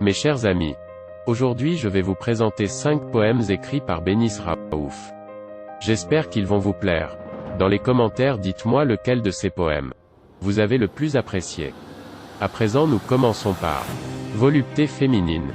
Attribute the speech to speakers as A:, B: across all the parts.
A: Mes chers amis, aujourd'hui je vais vous présenter 5 poèmes écrits par Bénis Raouf. J'espère qu'ils vont vous plaire. Dans les commentaires dites-moi lequel de ces poèmes vous avez le plus apprécié. À présent nous commençons par Volupté féminine.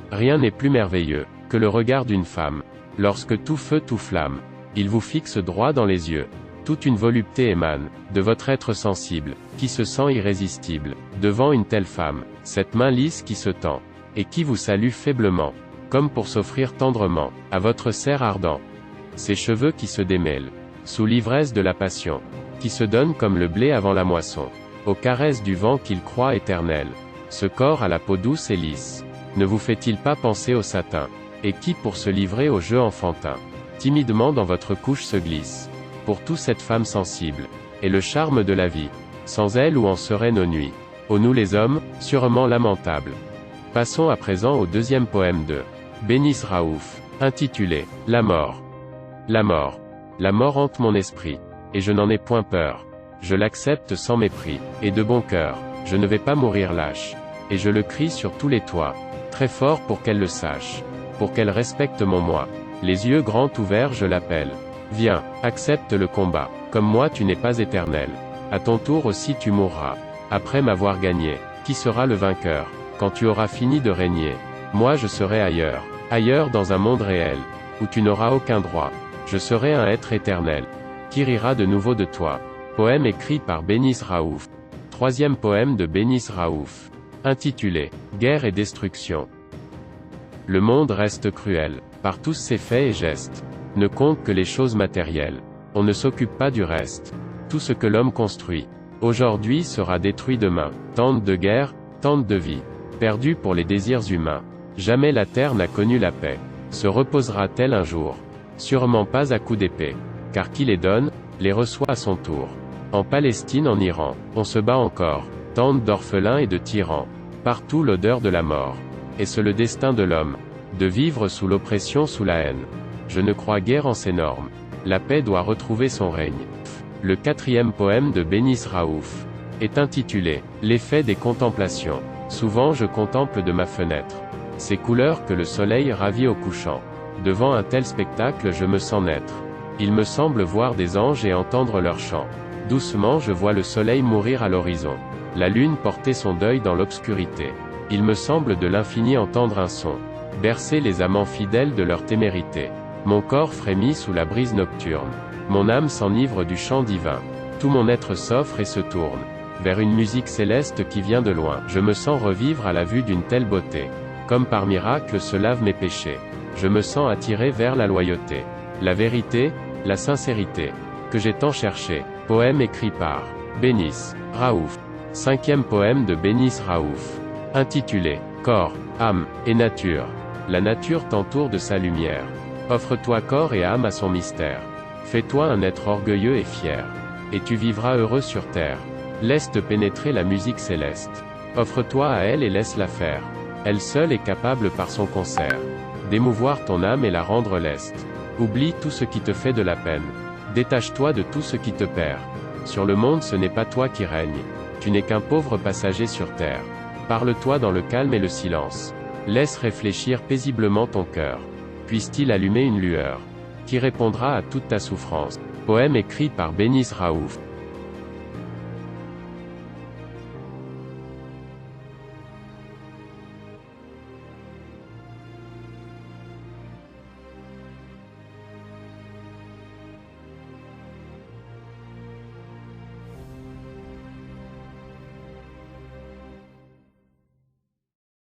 A: Rien n'est plus merveilleux que le regard d'une femme. Lorsque tout feu tout flamme, il vous fixe droit dans les yeux. Toute une volupté émane de votre être sensible, qui se sent irrésistible devant une telle femme, cette main lisse qui se tend, et qui vous salue faiblement, comme pour s'offrir tendrement à votre ser ardent. Ses cheveux qui se démêlent, sous l'ivresse de la passion, qui se donne comme le blé avant la moisson, aux caresses du vent qu'il croit éternel. Ce corps à la peau douce et lisse, ne vous fait-il pas penser au satin, et qui pour se livrer au jeu enfantin, timidement dans votre couche se glisse. Pour toute cette femme sensible, et le charme de la vie, sans elle où en seraient nos nuits, ô nous les hommes, sûrement lamentables. Passons à présent au deuxième poème de Bénis Raouf, intitulé La mort. La mort. La mort hante mon esprit, et je n'en ai point peur. Je l'accepte sans mépris, et de bon cœur, je ne vais pas mourir lâche. Et je le crie sur tous les toits, très fort pour qu'elle le sache, pour qu'elle respecte mon moi. Les yeux grands ouverts je l'appelle. Viens, accepte le combat, comme moi tu n'es pas éternel. À ton tour aussi tu mourras. Après m'avoir gagné, qui sera le vainqueur, quand tu auras fini de régner? Moi je serai ailleurs, ailleurs dans un monde réel, où tu n'auras aucun droit. Je serai un être éternel, qui rira de nouveau de toi. Poème écrit par Bénis Raouf. Troisième poème de Bénis Raouf, intitulé Guerre et destruction. Le monde reste cruel, par tous ses faits et gestes. Ne compte que les choses matérielles. On ne s'occupe pas du reste. Tout ce que l'homme construit aujourd'hui sera détruit demain. Tente de guerre, tente de vie, perdue pour les désirs humains. Jamais la terre n'a connu la paix. Se reposera-t-elle un jour? Sûrement pas à coups d'épée. Car qui les donne, les reçoit à son tour. En Palestine, en Iran, on se bat encore. Tente d'orphelins et de tyrans. Partout l'odeur de la mort. Est-ce le destin de l'homme de vivre sous l'oppression, sous la haine? Je ne crois guère en ces normes. La paix doit retrouver son règne. Le quatrième poème de Bénis Raouf est intitulé L'effet des contemplations. Souvent je contemple de ma fenêtre ces couleurs que le soleil ravit au couchant. Devant un tel spectacle je me sens naître. Il me semble voir des anges et entendre leur chant. Doucement je vois le soleil mourir à l'horizon. La lune porter son deuil dans l'obscurité. Il me semble de l'infini entendre un son, bercer les amants fidèles de leur témérité. Mon corps frémit sous la brise nocturne. Mon âme s'enivre du chant divin. Tout mon être s'offre et se tourne vers une musique céleste qui vient de loin. Je me sens revivre à la vue d'une telle beauté. Comme par miracle se lavent mes péchés. Je me sens attiré vers la loyauté, la vérité, la sincérité, que j'ai tant cherché. Poème écrit par Bénis Raouf. Cinquième poème de Bénis Raouf, intitulé Corps, âme et nature. La nature t'entoure de sa lumière. Offre-toi corps et âme à son mystère. Fais-toi un être orgueilleux et fier, et tu vivras heureux sur terre. Laisse-te pénétrer la musique céleste. Offre-toi à elle et laisse-la faire. Elle seule est capable par son concert d'émouvoir ton âme et la rendre leste. Oublie tout ce qui te fait de la peine. Détache-toi de tout ce qui te perd. Sur le monde ce n'est pas toi qui règne. Tu n'es qu'un pauvre passager sur terre. Parle-toi dans le calme et le silence. Laisse réfléchir paisiblement ton cœur. Puisse-t-il allumer une lueur qui répondra à toute ta souffrance. Poème écrit par Bénis Raouf.